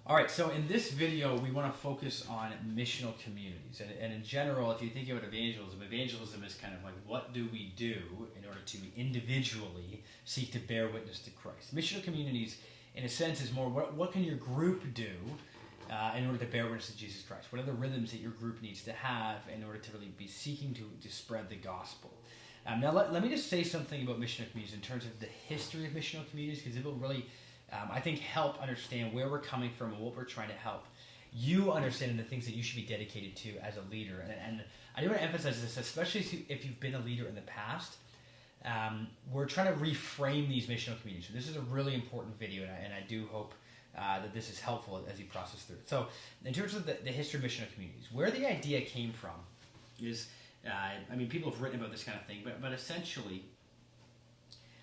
All right, so in this video, we want to focus on missional communities. And in general, if you think about evangelism is kind of like, what do we do in order to individually seek to bear witness to Christ? Missional communities, in a sense, is more, what can your group do in order to bear witness to Jesus Christ? What are the rhythms that your group needs to have in order to really be seeking to spread the gospel? Now, let me just say something about missional communities in terms of the history of missional communities, because it will really I think help understand where we're coming from and what we're trying to help you understand and the things that you should be dedicated to as a leader. And I do want to emphasize this, especially if you've been a leader in the past. We're trying to reframe these missional communities. So this is a really important video, and I do hope that this is helpful as you process through it. So in terms of the history of missional communities, where the idea came from is, people have written about this kind of thing, but essentially,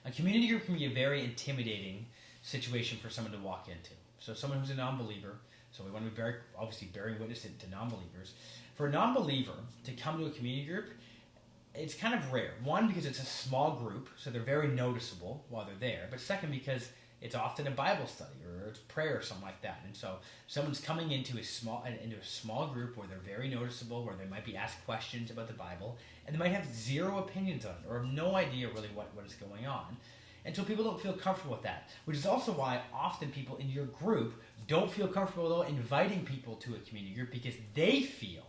a community group can be a very intimidating situation for someone to walk into. So someone who's a non-believer, so we want to be obviously bearing witness to non-believers. For a non-believer to come to a community group, it's kind of rare. One, because it's a small group, so they're very noticeable while they're there. But second, because it's often a Bible study or it's prayer or something like that. And so someone's coming into a small group where they're very noticeable, where they might be asked questions about the Bible, and they might have zero opinions on it or have no idea really what is going on. And so people don't feel comfortable with that, which is also why often people in your group don't feel comfortable though inviting people to a community group, because they feel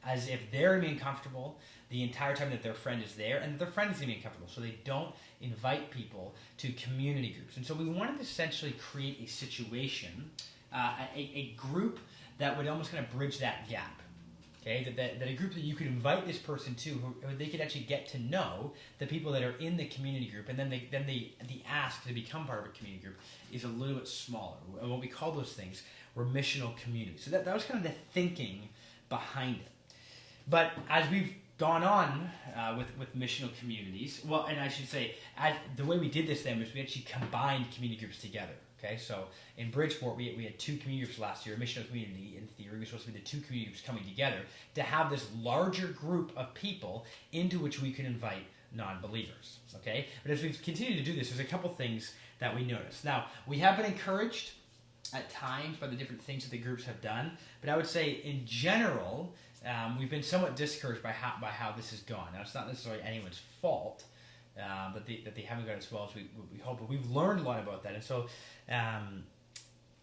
as if they're being comfortable the entire time that their friend is there, and their friend is being comfortable, so they don't invite people to community groups. And so we wanted to essentially create a situation, a group that would almost kind of bridge that gap. Okay, that a group that you could invite this person to, who they could actually get to know the people that are in the community group, and then the ask to become part of a community group is a little bit smaller. And what we call those things were missional communities. So that was kind of the thinking behind it. But as we've gone on with missional communities, well, and I should say, the way we did this then was we actually combined community groups together. Okay, so in Bridgeport, we had two community groups last year. A missional community, in theory, was supposed to be the two community groups coming together to have this larger group of people into which we could invite non-believers. Okay, but as we've continued to do this, there's a couple things that we noticed. Now, we have been encouraged at times by the different things that the groups have done, but I would say in general, we've been somewhat discouraged by how this has gone. Now, it's not necessarily anyone's fault, that they haven't got as well as we hope. But we've learned a lot about that, and so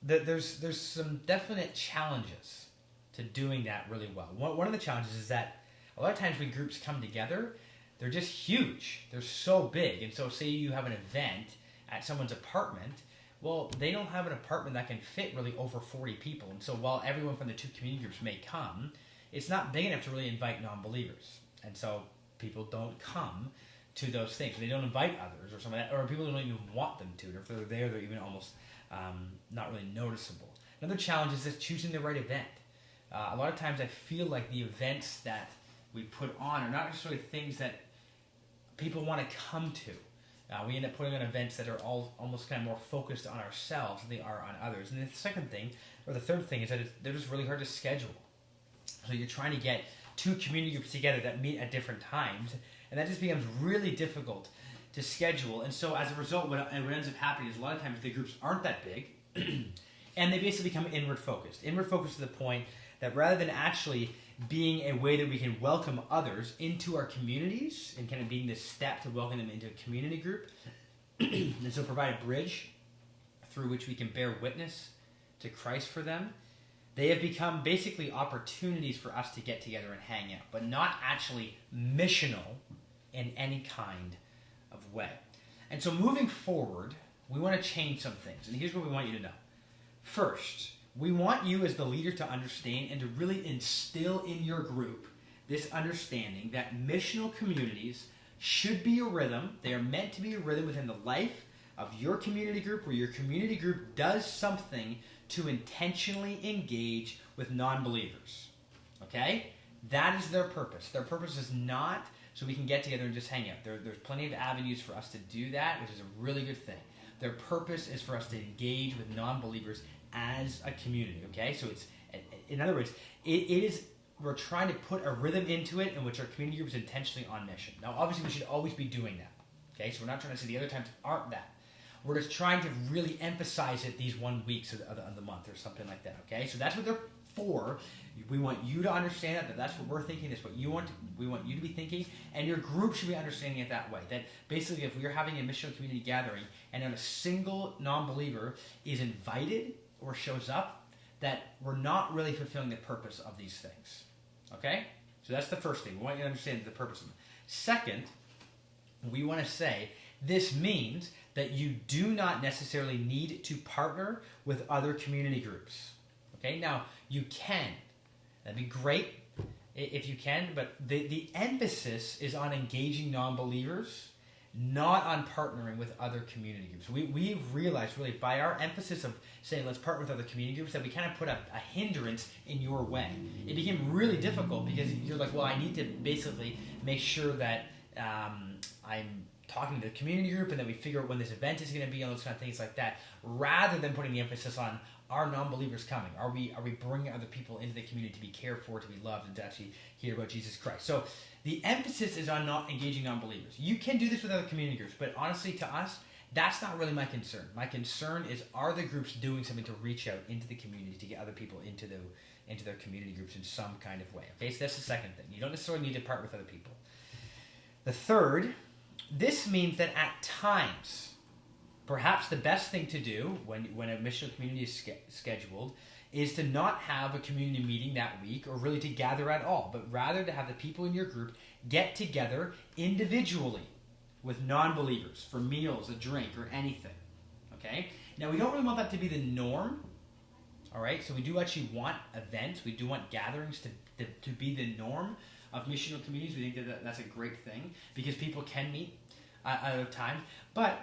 there's some definite challenges to doing that really well. One of the challenges is that a lot of times when groups come together, they're just huge. They're so big, and so say you have an event at someone's apartment. Well, they don't have an apartment that can fit really over 40 people, and so while everyone from the two community groups may come, it's not big enough to really invite non-believers, and so people don't come to those things. They don't invite others or something like that, or people don't even want them to. Or if they're there, they're even almost not really noticeable. Another challenge is just choosing the right event. A lot of times I feel like the events that we put on are not necessarily things that people want to come to. We end up putting on events that are all almost kind of more focused on ourselves than they are on others. And the second thing, or the third thing, is that they're just really hard to schedule. So you're trying to get two community groups together that meet at different times, and that just becomes really difficult to schedule. And so as a result, what ends up happening is a lot of times the groups aren't that big, and they basically become inward focused. Inward focused to the point that rather than actually being a way that we can welcome others into our communities and kind of being this step to welcome them into a community group, and so provide a bridge through which we can bear witness to Christ for them, they have become basically opportunities for us to get together and hang out, but not actually missional in any kind of way. And so moving forward, we want to change some things. And here's what we want you to know. First, we want you as the leader to understand and to really instill in your group this understanding that missional communities should be a rhythm. They are meant to be a rhythm within the life of your community group, where your community group does something to intentionally engage with non-believers. Okay? That is their purpose. Their purpose is not so we can get together and just hang out. There's plenty of avenues for us to do that, which is a really good thing. Their purpose is for us to engage with non-believers as a community. Okay? So it's, in other words, it is, we're trying to put a rhythm into it in which our community group is intentionally on mission. Now, obviously, we should always be doing that. Okay? So we're not trying to say the other times aren't that. we're just trying to really emphasize it these 1 weeks of the month or something like that. Okay, so that's what they're for. We want you to understand that that's what we're thinking. That's what we want you to be thinking, and your group should be understanding it that way. That basically, if we're having a missional community gathering and not a single non-believer is invited or shows up, that we're not really fulfilling the purpose of these things. Okay, so that's the first thing. We want you to understand the purpose of them. Second, we want to say this means that you do not necessarily need to partner with other community groups. Okay, now you can. That'd be great if you can, but the emphasis is on engaging non-believers, not on partnering with other community groups. We've realized really by our emphasis of saying let's partner with other community groups that we kind of put a hindrance in your way. It became really difficult because you're like, well, I need to basically make sure that I'm talking to the community group and then we figure out when this event is going to be and those kind of things like that, rather than putting the emphasis on are non-believers coming? Are we bringing other people into the community to be cared for, to be loved, and to actually hear about Jesus Christ? So the emphasis is on not engaging non-believers. You can do this with other community groups, but honestly, to us, that's not really my concern. My concern is, are the groups doing something to reach out into the community to get other people into their community groups in some kind of way? Okay, so that's the second thing. You don't necessarily need to partner with other people. The third, this means that at times, perhaps the best thing to do when a missional community is scheduled is to not have a community meeting that week or really to gather at all, but rather to have the people in your group get together individually with non-believers for meals, a drink, or anything. Okay? Now, we don't really want that to be the norm, all right? So we do actually want events. We do want gatherings to be the norm of missional communities. We think that that's a great thing because people can meet at other times, but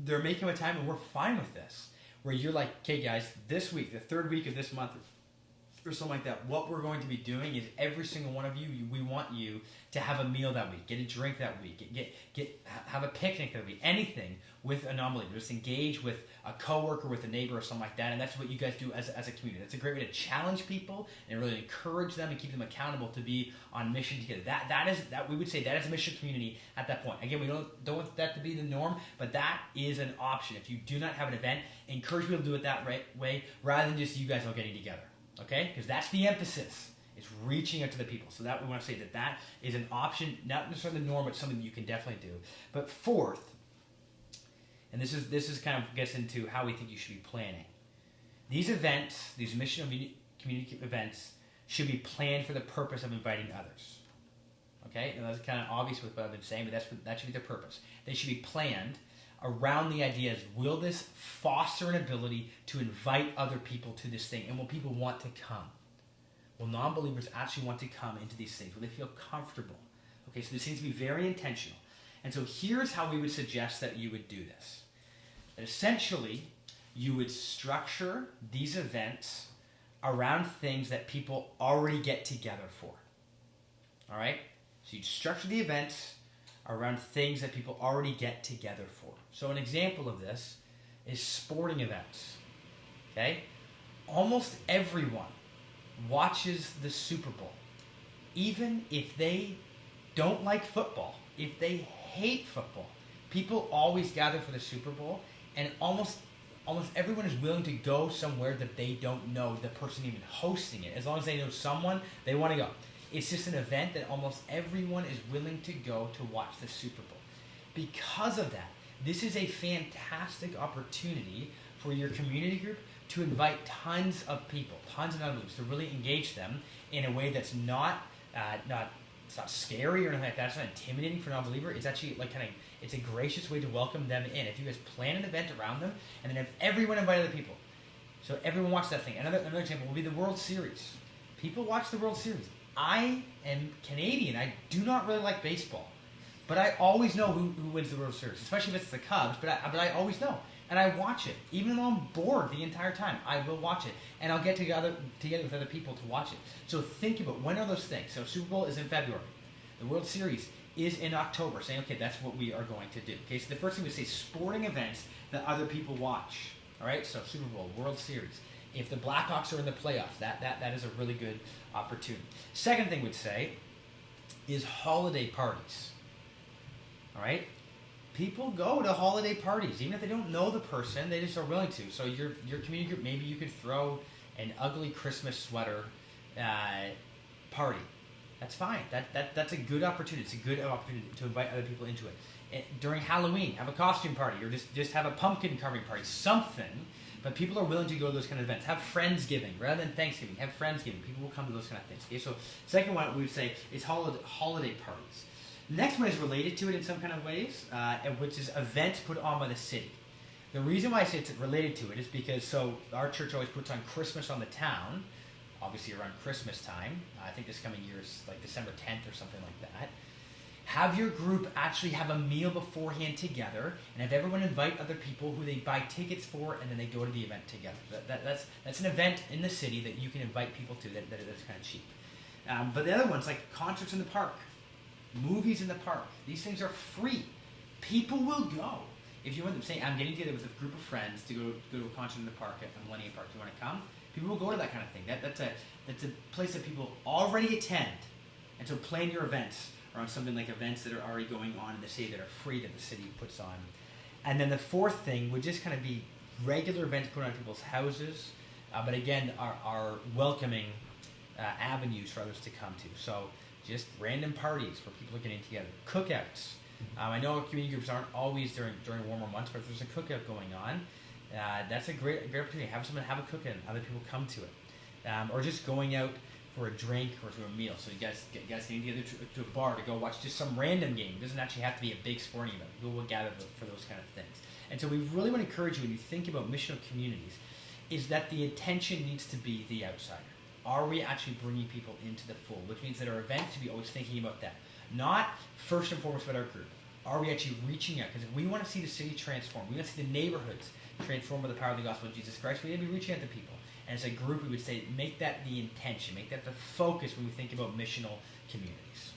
they're making a time and we're fine with this, where you're like, okay guys, this week, the third week of this month or something like that, what we're going to be doing is every single one of you, we want you to have a meal that week, get a drink that week, have a picnic that week, anything with a non-believer. Just engage with a coworker, with a neighbor or something like that, and that's what you guys do as a community. That's a great way to challenge people and really encourage them and keep them accountable to be on mission together. That we would say that is a mission community at that point. Again, we don't want that to be the norm, but that is an option. If you do not have an event, encourage people to do it that way rather than just you guys all getting together. Okay? Because that's the emphasis. It's reaching out to the people. So that we want to say that is an option, not necessarily the norm, but something that you can definitely do. But fourth, and this is kind of gets into how we think you should be planning. These events, these missional community events, should be planned for the purpose of inviting others. Okay? And that's kind of obvious with what I've been saying, but that should be the purpose. They should be planned around the ideas, will this foster an ability to invite other people to this thing? And will people want to come? Will non-believers actually want to come into these things? Will they feel comfortable? Okay, so this needs to be very intentional. And so here's how we would suggest that you would do this. That essentially, you would structure these events around things that people already get together for. All right? So you'd structure the events around things that people already get together for. So an example of this is sporting events. Okay? Almost everyone watches the Super Bowl. Even if they don't like football, if they hate football, people always gather for the Super Bowl, and almost everyone is willing to go somewhere that they don't know the person even hosting it. As long as they know someone, they want to go. It's just an event that almost everyone is willing to go to watch the Super Bowl. Because of that, this is a fantastic opportunity for your community group to invite tons of people, tons of non-believers, to really engage them in a way that's not it's not scary or anything like that. It's not intimidating for a non-believer. It's actually it's a gracious way to welcome them in. If you guys plan an event around them and then have everyone invite other people, so everyone watch that thing. Another example will be the World Series. People watch the World Series. I am Canadian. I do not really like baseball, but I always know who wins the World Series, especially if it's the Cubs. But I always know, and I watch it, even though I'm bored the entire time. I will watch it, and I'll get together with other people to watch it. So think about, when are those things? So Super Bowl is in February. The World Series is in October. Saying, okay, that's what we are going to do. Okay, so the first thing we say, sporting events that other people watch. All right, so Super Bowl, World Series. If the Blackhawks are in the playoffs, that is a really good opportunity. Second thing we'd say is holiday parties. All right? people go to holiday parties, even if they don't know the person, they just are willing to. So your community group, maybe you could throw an ugly Christmas sweater party. That's fine. That's a good opportunity. It's a good opportunity to invite other people into it. And during Halloween, have a costume party, or just have a pumpkin carving party, something. But people are willing to go to those kind of events. Have Friendsgiving rather than Thanksgiving. Have Friendsgiving. People will come to those kind of things. Okay, so second one we would say is holiday parties. Next one is related to it in some kind of ways, which is events put on by the city. The reason why I say it's related to it is because our church always puts on Christmas on the Town, obviously around Christmas time. I think this coming year is like December 10th or something like that. Have your group actually have a meal beforehand together, and have everyone invite other people who they buy tickets for, and then they go to the event together. That's an event in the city that you can invite people to that's kind of cheap. But the other ones, like concerts in the park, movies in the park, these things are free. People will go. If you want them saying, I'm getting together with a group of friends to go to a concert in the park at Millennium Park, do you want to come? People will go to that kind of thing. That's a place that people already attend. And so plan your events around something like events that are already going on in the city that are free that the city puts on. And then the fourth thing would just kind of be regular events put on people's houses, but again, are welcoming avenues for others to come to. So just random parties where people are getting together. Cookouts. I know community groups aren't always during warmer months, but if there's a cookout going on, that's a great opportunity. Have someone have a cookout and other people come to it. Or just going out for a drink or to a meal. So you guys getting together to a bar to go watch just some random game. It doesn't actually have to be a big sporting event. People will gather for those kind of things. And so we really want to encourage you when you think about missional communities is that the intention needs to be the outsider. Are we actually bringing people into the fold? Which means that our event should be always thinking about that. Not first and foremost about our group. Are we actually reaching out? Because if we want to see the city transform, we want to see the neighborhoods transformed by the power of the gospel of Jesus Christ, we need to be reaching out to people. And as a group, we would say, make that the intention, make that the focus when we think about missional communities.